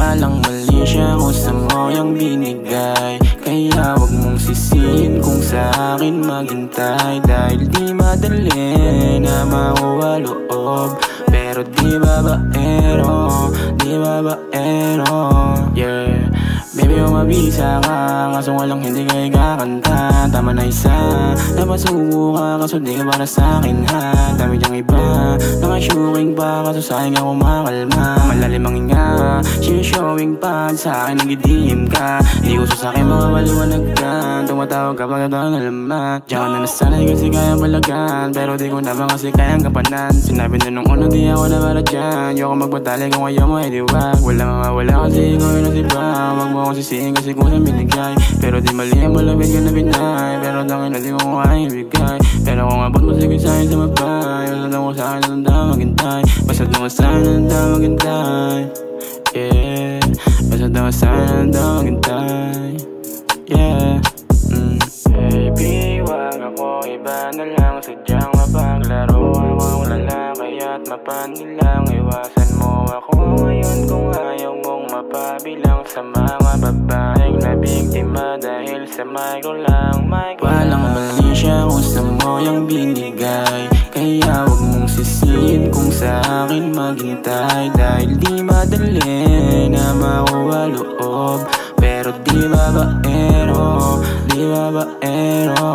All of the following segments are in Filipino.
Walang mali siya kung sa mo yung binigay, kaya wag mong sisihin kung sa akin maghintay. Dahil di madali na makuha loob, pero di babaero, di babaero. Yeah, baby, umabisa ka, kaso walang hindi ka ikakanta. Tama na isa, napasuko ka, kaso di ka para sa'kin ha. Dami diyang iba, nakashuring pa, kaso sa'kin ka kumakalma. Malalim ang hinga, showing pa, sa'kin nagidihim ka. Di ko sasakit makapaliwanag ka, tumatawag kapag ito ang alamat. Diyan ka na nasanay kasi kayang balagan, pero di ko naman kasi kayang kapanan. Sinabi na nung una di ako na para dyan, ayoko magpatali kung ayaw mo ay diwag. Wala mawala kasi ikaw yun ang iba, wag mo akong sisihin kasi kung saan binigay. Pero di mali ang malapit ka na binay, pero tangin na di ko kaya ibigay. Pero kung abot mo sige sa'kin sa mapay, basta ko sa'kin na tanda maghintay. Basta ko sa'kin na tanda maghintay. Yeah, basta ko sa'kin na tanda maghintay. Yeah. Baby, wag ako iba na lang, sadyang mapaglaro ako lalaki at mapanilang. Iwasan mo ako ngayon kung ayaw mong mapabilang sa mga babaeng na biktima dahil sa micro lang. Walang mali siya kung sa mo yung binigay, kaya wag mong sisihin kung sa akin maghintay. Dahil di madali na makuha loob, pero di babaero, di babaero.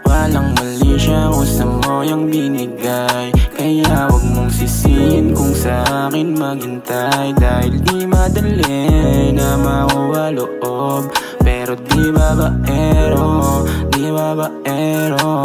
Walang mali siya kung sa mo yung binigay, kaya wag mong sisihin kung sa akin maghintay. Dahil di madali na makuha loob, pero di babaero, di babaero.